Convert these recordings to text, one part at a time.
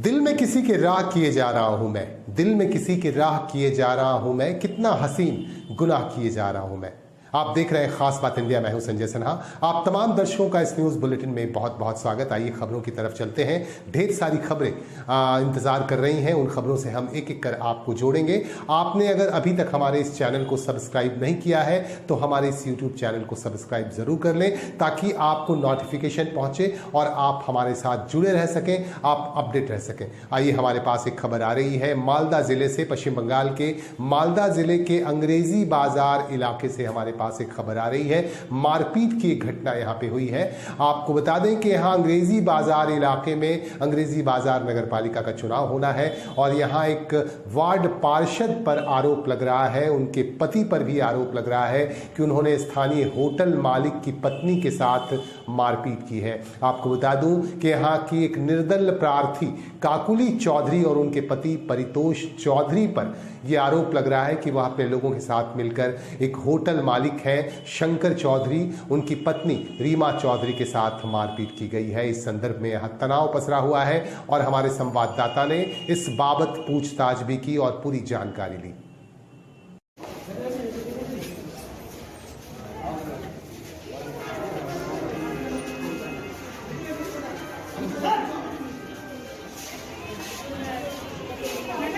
दिल में किसी के राह किए जा रहा हूं मैं, दिल में किसी के राह किए जा रहा हूं मैं, कितना हसीन गुनाह किए जा रहा हूं मैं। आप देख रहे हैं खास बात इंडिया, मैं हूं संजय सिन्हा। आप तमाम दर्शकों का इस न्यूज़ बुलेटिन में बहुत बहुत स्वागत। आइए खबरों की तरफ चलते हैं। ढेर सारी खबरें इंतजार कर रही हैं, उन खबरों से हम एक एक कर आपको जोड़ेंगे। आपने अगर अभी तक हमारे इस चैनल को सब्सक्राइब नहीं किया है तो हमारे इस यूट्यूब चैनल को सब्सक्राइब जरूर कर लें, ताकि आपको नोटिफिकेशन पहुंचे और आप हमारे साथ जुड़े रह सकें, आप अपडेट रह सकें। आइए हमारे पास एक खबर आ रही है मालदा जिले से, पश्चिम बंगाल के मालदा जिले के अंग्रेजी बाजार इलाके से हमारे पास एक खबर आ रही है। मारपीट की एक घटना यहां पे हुई है। आपको बता दें कि यहां अंग्रेजी बाजार इलाके में अंग्रेजी बाजार नगर पालिका का चुनाव होना है और यहां एक वार्ड पार्षद पर आरोप लग रहा है, उनके पति पर भी आरोप लग रहा है कि उन्होंने स्थानीय होटल मालिक की पत्नी के साथ मारपीट की है। आपको बता दूं कि यहां की एक निर्दल प्रार्थी काकुली चौधरी और उनके पति परितोष चौधरी पर यह आरोप लग रहा है कि वह अपने लोगों के साथ मिलकर एक होटल मालिक है शंकर चौधरी, उनकी पत्नी रीमा चौधरी के साथ मारपीट की गई है। इस संदर्भ में यहां तनाव पसरा हुआ है और हमारे संवाददाता ने इस बाबत पूछताछ भी की और पूरी जानकारी ली।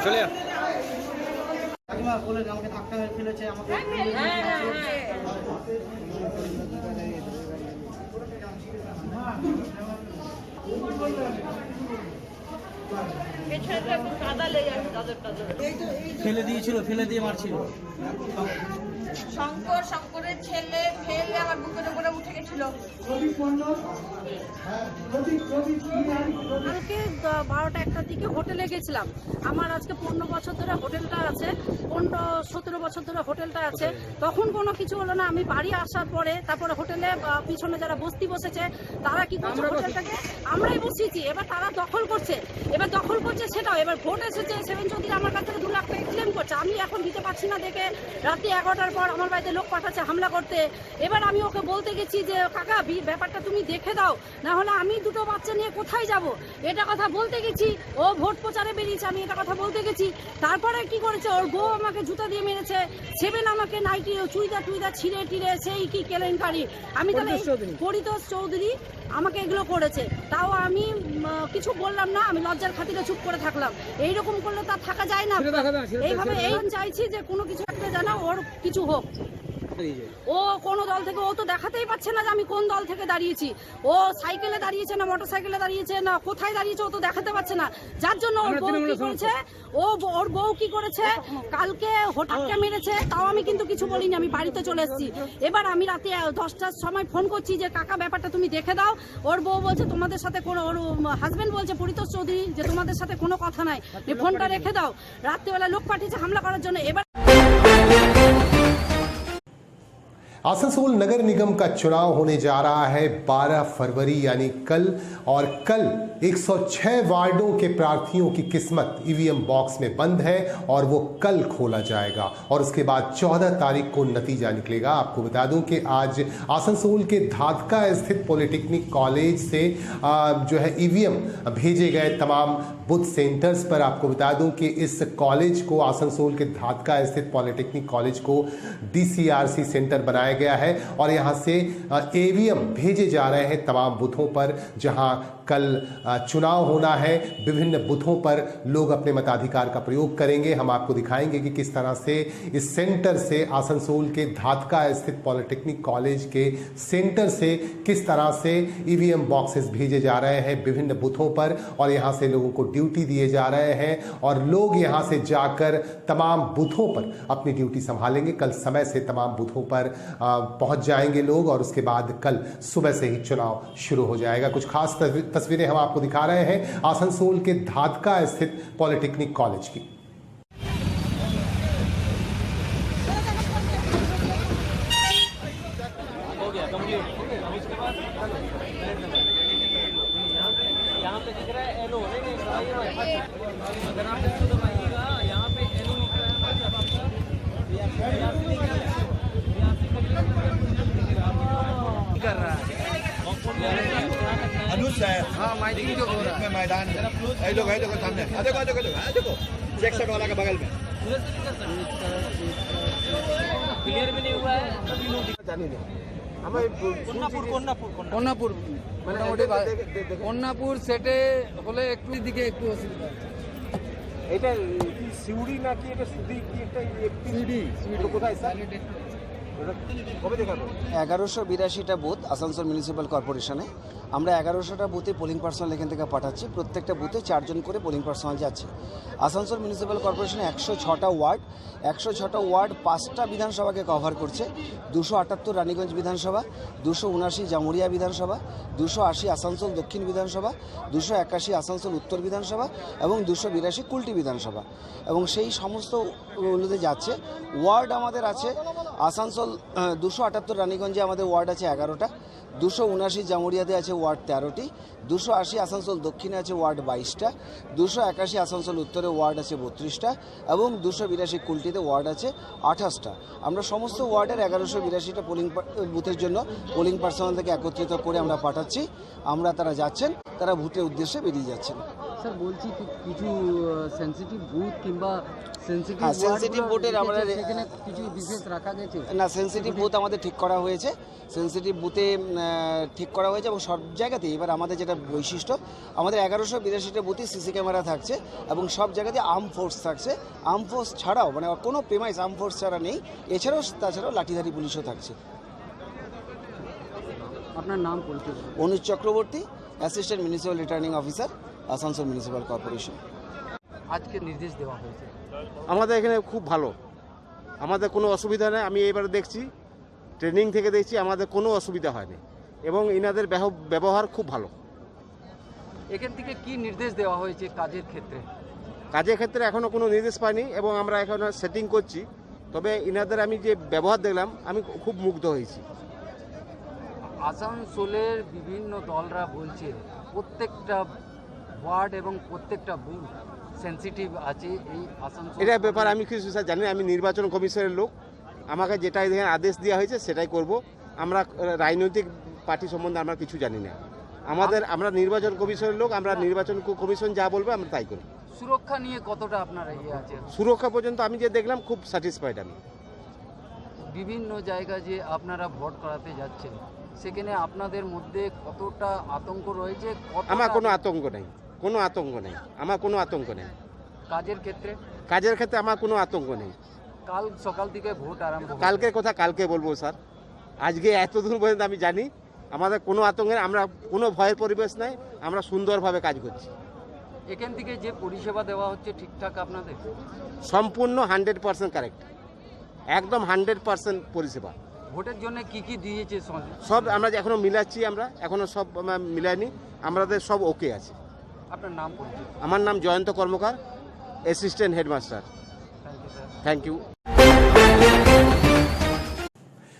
চলে বলে আমাকে ধাক্কা মেরে ফেলেছে আমাকে ফেলে দিয়েছিল, ফেলে দিয়ে মারছিল। শঙ্করের ছেলে ফেলে আমার বুকের উপরে উঠে গেছিল। কালকে 12টা-1টার দিকে হোটেলে গেছিলাম। আমার আজকে 15 বছর ধরে হোটেলটা আছে, 15-17 বছর ধরে হোটেলটা আছে। তখন কোনো কিছু হলো না। আমি বাড়ি আসার পরে তারপরে হোটেলে পিছনে যারা বস্তি বসেছে তারা কি করছে, হোটেলটাকে আমরাই বসিয়েছি, এবার তারা দখল করছে। এবার দখল করছে সেটাও, এবার ভোট এসেছে, সেভেন চৌধুরী আমার কাছ থেকে 2 লাখ টাকা ক্লেম করছে। আমি এখন দিতে পারছি না দেখে রাতে 11টার পর আমার বাড়িতে লোক পাঠাচ্ছে হামলা করতে। এবার আমি ওকে বলতে গেছি যে কাকা ব্যাপারটা তুমি দেখে দাও, না হলে আমি 2টো বাচ্চা নিয়ে কোথায় যাব, এটা কথা বলতে গেছি। ও ভোট প্রচারে বেরিয়েছে, আমি এটা কথা বলতে গেছি। তারপরে কি করেছে, ওর বউ আমাকে জুতা দিয়ে মেরেছে, সেভেন আমাকে নাইটি চুইদা ছিঁড়ে টিড়ে সেই কি কেলেঙ্কারি। আমি তাহলে পরিতোষ চৌধুরী আমাকে এগুলো করেছে, তাও আমি কিছু বললাম না, আমি লজ্জার খাতিরে চুপ করে থাকলাম। এইরকম করলে তা থাকা যায় না। এইভাবে এই চাইছি যে কোনো কিছু একটা জানা ওর কিছু হোক। ও কোন দল থেকে, ও তো দেখাতেই পাচ্ছে না যে আমি কোন দল থেকে দাঁড়িয়েছি। ও সাইকেলে দাঁড়িয়েছে না মোটর সাইকেলে দাঁড়িয়েছে না কোথায় দাঁড়িয়েছে ও তো দেখাতে পাচ্ছে না। যার জন্য ওর বউ কি করেছে, ওর বউ কি করেছে, কালকে হঠাৎ মেরেছে, তাও আমি কিন্তু কিছু বলিনি, আমি বাড়িতে চলে এসেছি। এবার আমি রাতে 10টার সময় ফোন করছি যে কাকা ব্যাপারটা তুমি দেখে দাও। ওর বউ বলছে তোমাদের সাথে কোনো, ওর হাজবেন্ড বলছে পরিতোষ চৌধুরী যে তোমাদের সাথে কোনো কথা নাই, ফোনটা রেখে দাও। রাত্রিবেলা লোক পাঠিয়েছে হামলা করার জন্য। এবার आसनसोल नगर निगम का चुनाव होने जा रहा है 12 फरवरी यानी कल, और कल 106 वार्डों के प्रार्थियों की किस्मत ईवीएम बॉक्स में बंद है और वो कल खोला जाएगा और उसके बाद 14 तारीख को नतीजा निकलेगा। आपको बता दूं कि आज आसनसोल के धादका स्थित पॉलिटेक्निक कॉलेज से जो है ईवीएम भेजे गए तमाम बूथ सेंटर्स पर। आपको बता दूं कि इस कॉलेज को, आसनसोल के धादका स्थित पॉलिटेक्निक कॉलेज को DCRC सेंटर बनाया गया है और यहां से ईवीएम भेजे जा रहे हैं तमाम बूथों पर जहां कल चुनाव होना है। विभिन्न बूथों पर लोग अपने मताधिकार का प्रयोग करेंगे। हम आपको दिखाएंगे कि किस तरह से इस सेंटर से, आसनसोल के धादका स्थित पॉलिटेक्निक कॉलेज के सेंटर से किस तरह से ईवीएम बॉक्सेस भेजे जा रहे हैं विभिन्न बूथों पर और यहां से लोगों को ड्यूटी दिए जा रहे हैं और लोग यहां से जाकर तमाम बूथों पर अपनी ड्यूटी संभालेंगे। कल समय से तमाम बूथों पर पहुंच जाएंगे लोग और उसके बाद कल सुबह से ही चुनाव शुरू हो जाएगा। कुछ खास तस्वीरें हम आपको दिखा रहे हैं आसनसोल के धादका स्थित पॉलिटेक्निक कॉलेज की। यहाँ पे दिख रहा है एलो, अगर आप इसको दबाइएगा यहाँ पे एलो दिख रहा है, कर रहा है अनुज है। हाँ माइकिंग जो हो रहा है मैदान में ये देखो सामने देखो देखो देखो चेक शर्ट वाला के बगल में क्लियर भी नहीं हुआ है কন্যাপুর মোটামুটি কন্যাপুর সেটে হলে একটু দিকে একটু অসুবিধা এটা কি সিউড়ি নাকি এটা সুদি কি একটা সিডি এটা কোথায় স্যার কবে দেখাবো 1182টা বুথ আসানসোল মিউনিসিপ্যাল কর্পোরেশনে আমরা 1100টা বুথে পোলিং পার্সোনাল এখান থেকে পাঠাচ্ছি প্রত্যেকটা বুথে 4 জন করে পোলিং পার্সোনাল যাচ্ছে আসানসোল মিউনিসিপ্যাল কর্পোরেশনে 106টা ওয়ার্ড 5টা বিধানসভাকে কভার করছে 278 রানীগঞ্জ বিধানসভা 279 জামুরিয়া বিধানসভা 280 আসানসোল দক্ষিণ বিধানসভা 281 আসানসোল উত্তর বিধানসভা এবং 282 কুলটি বিধানসভা এবং সেই সমস্ত গুলোতে যাচ্ছে ওয়ার্ড আমাদের আছে আসানসোল 278 রানীগঞ্জে আমাদের ওয়ার্ড আছে 11টা 279 জামুরিয়াতে আছে ওয়ার্ড 13টি 280 আসানসোল দক্ষিণে আছে ওয়ার্ড 22টা 281 আসানসোল উত্তরে ওয়ার্ড আছে 32টা এবং 282 কুলটিতে ওয়ার্ড আছে 28টা আমরা সমস্ত ওয়ার্ডের 1182টা পোলিং বুথের জন্য পোলিং পার্সোনাল থেকে একত্রিত করে আমরা পাঠাচ্ছি আমরা তারা যাচ্ছেন তারা ভোটের উদ্দেশ্যে বেরিয়ে যাচ্ছেন স্যার বলছি কিছু সেনসিটিভ বুথ কিংবা সেনসিটিভ ভোটের আমরা সেখানে কিছু বিশেষ রাখা গেছে না সেনসিটিভ বুথ আমাদের ঠিক করা হয়েছে সেনসিটিভ বুথে ঠিক করা হয়েছে এবং সব জায়গাতেই এবার আমাদের যেটা বৈশিষ্ট্য আমাদের 1182টা বুথে সিসি ক্যামেরা থাকছে এবং সব জায়গাতে আর্ম ফোর্স থাকছে আর্ম ফোর্স ছাড়াও মানে কোনো প্রেমাইস আর্ম ফোর্স ছাড়া নেই এছাড়াও তাছাড়াও লাঠিধারী পুলিশও থাকছে আপনার নাম পরিচয় Anuj Chakraborty assistant municipal returning officer Asansol municipal corporation আজকে নির্দেশ দেওয়া হয়েছে আমাদের এখানে খুব ভালো আমাদের কোনো অসুবিধা নেই আমি এবারে দেখছি ট্রেনিং থেকে দেখছি আমাদের কোনো অসুবিধা হয়নি এবং ইনাদের ব্যবহার খুব ভালো এখান থেকে কি নির্দেশ দেওয়া হয়েছে কাজের ক্ষেত্রে এখনও কোনো নির্দেশ পাইনি এবং আমরা এখন সেটিং করছি তবে ইনাদের আমি যে ব্যবহার দেখলাম আমি খুব মুগ্ধ হয়েছি আসানসোলের বিভিন্ন দলরা বলছে প্রত্যেকটা ওয়ার্ড এবং প্রত্যেকটা বুথ সেনসিটিভ আছে এই আসানসোল এটা ব্যাপার আমি কিছু স্যার জানি আমি নির্বাচন কমিশনের লোক আমাকে যেটা এখানে আদেশ দেওয়া হয়েছে সেটাই করব আমরা রাজনৈতিক পার্টি সম্বন্ধে আমরা কিছু জানি না আমরা নির্বাচন কমিশনের লোক আমরা নির্বাচন কমিশন যা বলবে আমরা তাই করব সুরক্ষা নিয়ে কতটা আপনারা আছে সুরক্ষা পর্যন্ত আমি যে দেখলাম খুব স্যাটিসফাইড আমি বিভিন্ন জায়গায় যে আপনারা ভোট করাতে যাচ্ছেন সেখানে আপনাদের মধ্যে কতটা আতঙ্ক রয়েছে আমার কোনো আতঙ্ক নেই আমার কোনো আতঙ্ক নেই কাজের ক্ষেত্রে আমার কোনো আতঙ্ক নেই কাল সকাল থেকে ভোট আরম্ভ কালকের কথা কালকে বলবো স্যার আজকে এতদূর পর্যন্ত আমি জানি আমাদের কোনো আতঙ্ক নেই আমরা কোনো ভয়ের পরিবেশ নাই আমরা সুন্দরভাবে কাজ করছি এখান থেকে যে পরিষেবা দেওয়া হচ্ছে ঠিকঠাক আপনাদের সম্পূর্ণ 100% কারেক্ট একদম 100% পরিষেবা ভোটের জন্য কি কি দিয়েছে সব আমরা এখনো মিলাচ্ছি আমরা এখনো সব মিলাইনি আমাদের সব ওকে আছে আপনার নাম পরিচয় আমার নাম জয়ন্ত কর্মকার অ্যাসিস্ট্যান্ট হেডমাস্টার थैंक यू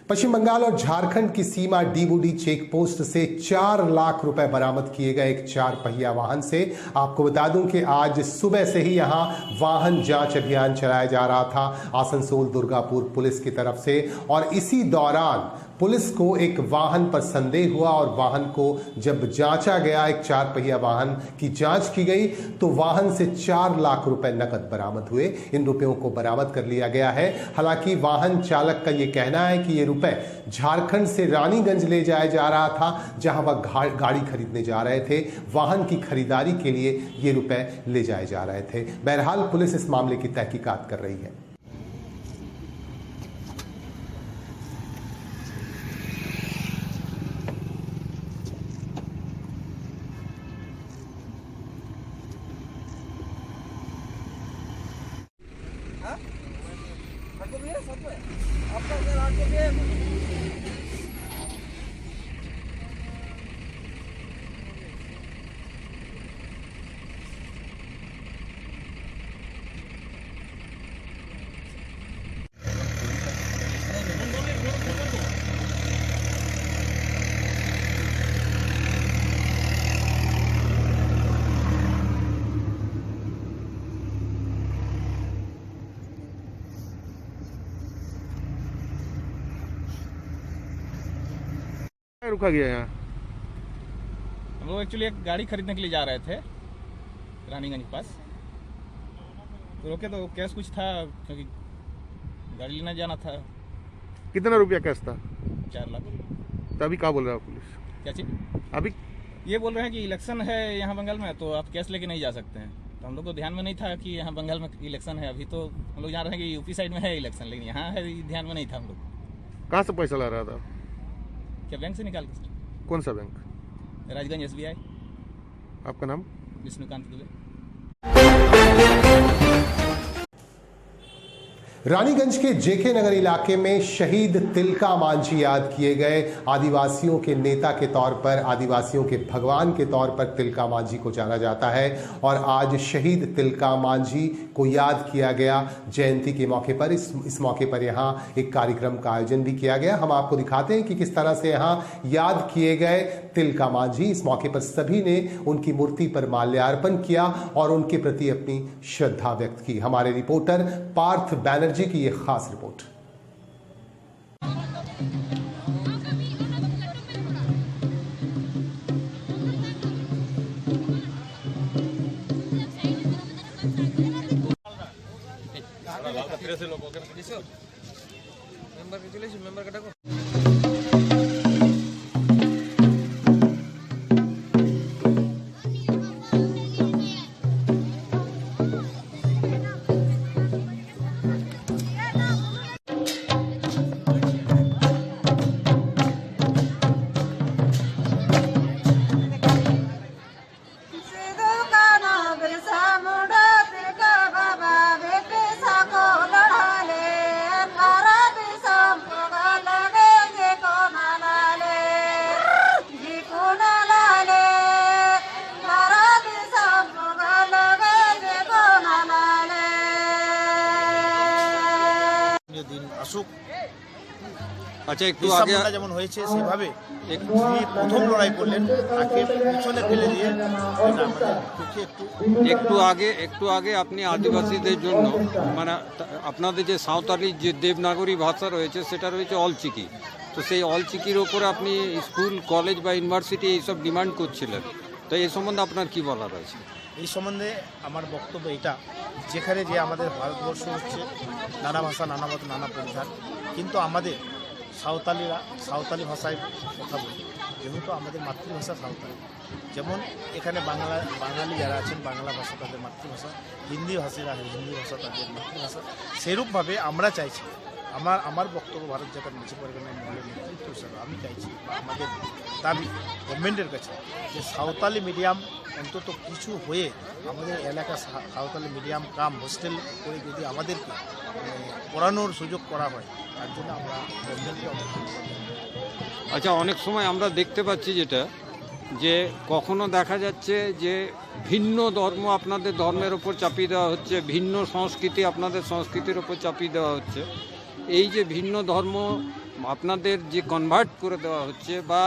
पश्चिम बंगाल और झारखंड की सीमा डीबूडी चेक पोस्ट से 4 लाख रुपए बरामद किए गए एक 4 पहिया वाहन से। आपको बता दूं कि आज सुबह से ही यहां वाहन जांच अभियान चलाया जा रहा था आसनसोल दुर्गापुर पुलिस की तरफ से और इसी दौरान पुलिस को एक वाहन पर संदेह हुआ और वाहन को जब जांचा गया एक 4 पहिया वाहन की जांच की गई तो वाहन से 4 लाख रुपए नकद बरामद हुए। इन रुपयों को बरामद कर लिया गया है। हालांकि वाहन चालक का यह कहना है कि ये रुपए झारखंड से रानीगंज ले जाया जा रहा था जहां वह गाड़ी खरीदने जा रहे थे। वाहन की खरीदारी के लिए ये रुपए ले जाए जा रहे थे। बहरहाल पुलिस इस मामले की तहकीकात कर रही है। रुका गया यहाँ हम लोग एक्चुअली एक गाड़ी खरीदने के लिए जा रहे थे रानीगंज के पास, तो रोके तो कैश कुछ था क्योंकि गाड़ी लेना जाना था। कितना रुपया कैश था? 4 लाख। तो अभी क्या बोल रहा है पुलिस? क्या चीज? अभी ये बोल रहे हैं कि इलेक्शन है यहाँ बंगाल में, तो आप कैश लेके नहीं जा सकते हैं। तो हम लोग को ध्यान में नहीं था कि यहाँ बंगाल में इलेक्शन है। अभी तो हम लोग जान रहे हैं कि यूपी साइड में है इलेक्शन, लेकिन यहाँ है ध्यान में नहीं था हम लोग। कहाँ से पैसा ला रहा था? क्या बैंक से निकाल के सर? कौन सा बैंक? राजगंज SBI। आपका नाम? विष्णुकांत दुबे। रानीगंज के जेके नगर इलाके में शहीद तिलका मांझी याद किए गए। आदिवासियों के नेता के तौर पर, आदिवासियों के भगवान के तौर पर तिलका मांझी को जाना जाता है और आज शहीद तिलका मांझी को याद किया गया जयंती के मौके पर। इस मौके पर यहाँ एक कार्यक्रम का आयोजन भी किया गया। हम आपको दिखाते हैं कि किस तरह से यहाँ याद किए गए तिलका मांझी। इस मौके पर सभी ने उनकी मूर्ति पर माल्यार्पण किया और उनके प्रति अपनी श्रद्धा व्यक्त की। हमारे रिपोर्टर पार्थ बैनर्जी की ये खास रिपोर्ट। আচ্ছা, একটু আগে যেমন হয়েছে সেভাবে প্রথম লড়াই করলেন, তাকে পিছনে ফেলে দিয়ে একটু আগে আপনি আদিবাসীদের জন্য মানে আপনাদের যে সাঁওতালি যে দেবনাগরী ভাষা রয়েছে সেটা রয়েছে অলচিকি, তো সেই অলচিকির ওপরে আপনি স্কুল কলেজ বা ইউনিভার্সিটি এইসব ডিমান্ড করছিলেন, তো এই সম্বন্ধে আপনার কি বলার আছে? এই সম্বন্ধে আমার বক্তব্য এটা, যেখানে যে আমাদের ভারতবর্ষ হচ্ছে নানা ভাষা, নানা মত, নানা পরিধান, কিন্তু আমাদের সাঁওতালিরা সাঁওতালি ভাষায় কথা বলি, যেহেতু আমাদের মাতৃভাষা সাঁওতালি। যেমন এখানে বাঙালি যারা আছেন বাংলা ভাষা তাদের মাতৃভাষা, হিন্দি ভাষীরা হিন্দি ভাষা তাদের মাতৃভাষা, সেরূপভাবে আমরা চাইছি, আমার বক্তব্য ভারত জাতীয় নিচে পরিগণের মহলের নেতৃত্ব হিসাবে আমি চাইছি, আমাদের দাবি গভর্নমেন্টের কাছে যে সাঁওতালি মিডিয়াম অন্তত কিছু হয়ে আমাদের এলাকা সাঁওতালি মিডিয়াম কাম হোস্টেল করে যদি আমাদেরকে পড়ানোর সুযোগ করা হয়, তার জন্য আমরা গভর্নমেন্টকে অবশ্যই। আচ্ছা, অনেক সময় আমরা দেখতে পাচ্ছি যেটা যে কখনো দেখা যাচ্ছে যে ভিন্ন ধর্ম আপনাদের ধর্মের ওপর চাপিয়ে দেওয়া হচ্ছে, ভিন্ন সংস্কৃতি আপনাদের সংস্কৃতির ওপর চাপিয়ে দেওয়া হচ্ছে। এই যে ভিন্ন ধর্ম আপনাদের যে কনভার্ট করে দেওয়া হচ্ছে, বা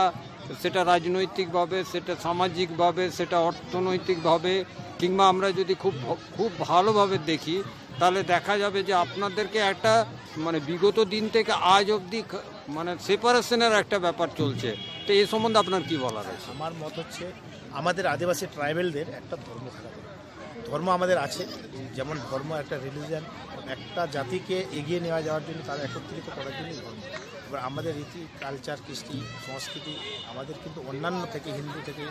সেটা রাজনৈতিকভাবে, সেটা সামাজিকভাবে, সেটা অর্থনৈতিকভাবে, কিংবা আমরা যদি খুব ভালোভাবে দেখি তাহলে দেখা যাবে যে আপনাদেরকে একটা মানে বিগত দিন থেকে আজ অবধি মানে সেপারেশনের একটা ব্যাপার চলছে, তো এই সম্বন্ধে আপনার কি বলার আছে? আমার মত হচ্ছে আমাদের আদিবাসী ট্রাইবেলদের একটা ধর্ম থাকা দরকার। ধর্ম আমাদের আছে, যেমন ধর্ম একটা রিলিজিয়ান, একটা জাতিকে এগিয়ে নেওয়া যাওয়ার জন্য, তারা একত্রিত করার জন্য ধর্ম। এবার আমাদের রীতি, কালচার, কৃষ্টি, সংস্কৃতি আমাদের কিন্তু অন্যান্য থেকে, হিন্দু থেকে।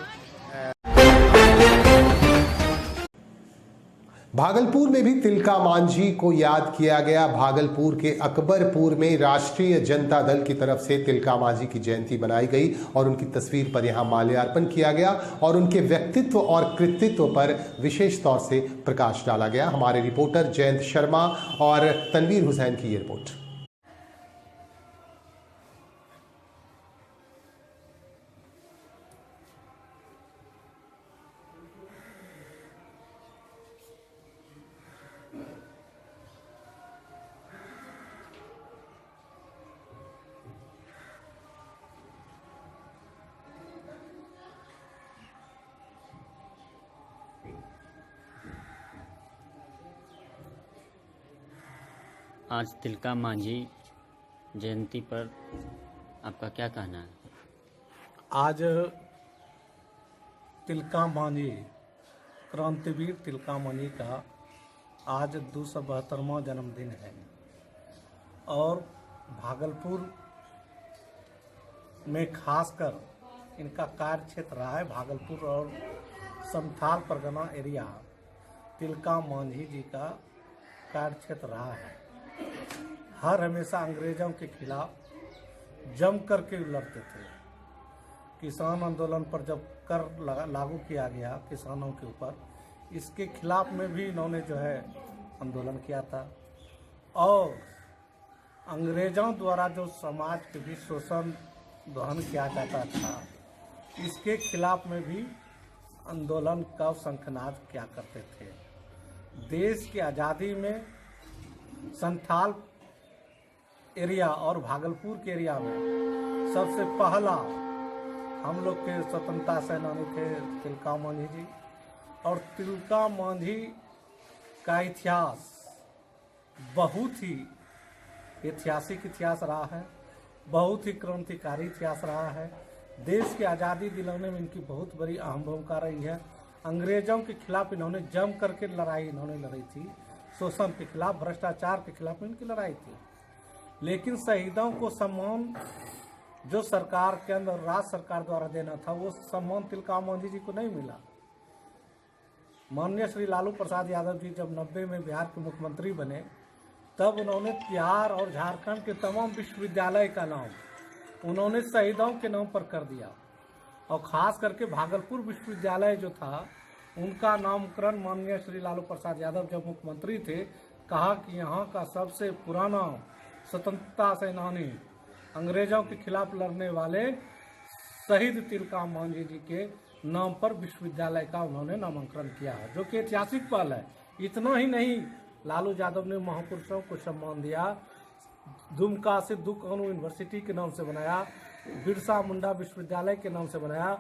भागलपुर में भी तिलका मांझी को याद किया गया। भागलपुर के अकबरपुर में राष्ट्रीय जनता दल की तरफ से तिलका मांझी की जयंती मनाई गई और उनकी तस्वीर पर यहां माल्यार्पण किया गया और उनके व्यक्तित्व और कृतित्व पर विशेष तौर से प्रकाश डाला गया। हमारे रिपोर्टर जयंत शर्मा और तनवीर हुसैन की ये रिपोर्ट। आज तिलका मांझी जयंती पर आपका क्या कहना है? आज तिलका मांझी, क्रांतिवीर तिलका मांझी का आज 272वां जन्मदिन है और भागलपुर में खासकर इनका कार्य क्षेत्र रहा है। भागलपुर और संथाल परगना एरिया तिलका मांझी जी का कार्य क्षेत्र रहा है। हर हमेशा अंग्रेजों के खिलाफ जम करके लड़ते थे। किसान आंदोलन पर जब कर लागू किया गया किसानों के ऊपर, इसके खिलाफ में भी इन्होंने जो है आंदोलन किया था और अंग्रेजों द्वारा जो समाज के भी शोषण दोहन किया जाता था, इसके खिलाफ में भी आंदोलन का शंखनाद किया करते थे। देश की आज़ादी में संथाल एरिया और भागलपुर के एरिया में सबसे पहला हम लोग के स्वतंत्रता सेनानी थे तिलका मांझी जी। और तिलका मांझी का इतिहास बहुत ही ऐतिहासिक इतिहास रहा है, बहुत ही क्रांतिकारी इतिहास रहा है। देश की आज़ादी दिलाने में इनकी बहुत बड़ी अहम भूमिका रही है। अंग्रेजों के खिलाफ इन्होंने जम करके लड़ाई इन्होंने लड़ी थी, शोषण के खिलाफ, भ्रष्टाचार के खिलाफ इनकी लड़ाई थी। लेकिन शहीदों को सम्मान जो सरकार के अंदर राज्य सरकार द्वारा देना था, वो सम्मान तिलका मांझी जी को नहीं मिला। माननीय श्री लालू प्रसाद यादव जी जब 90 में बिहार के मुख्यमंत्री बने, तब उन्होंने बिहार और झारखंड के तमाम विश्वविद्यालय का नाम उन्होंने शहीदों के नाम पर कर दिया और खास करके भागलपुर विश्वविद्यालय जो था, उनका नामकरण माननीय श्री लालू प्रसाद यादव जब मुख्यमंत्री थे, कहा कि यहाँ का सबसे पुराना स्वतंत्रता सेनानी, अंग्रेजों के खिलाफ लड़ने वाले शहीद तिलका मांझी जी के नाम पर विश्वविद्यालय का उन्होंने नामांकन किया है, जो कि ऐतिहासिक पहल है। इतना ही नहीं, लालू यादव ने महापुरुषों को सम्मान दिया। दुमका से दुकानू यूनिवर्सिटी के नाम से बनाया, बिरसा मुंडा विश्वविद्यालय के नाम से बनाया,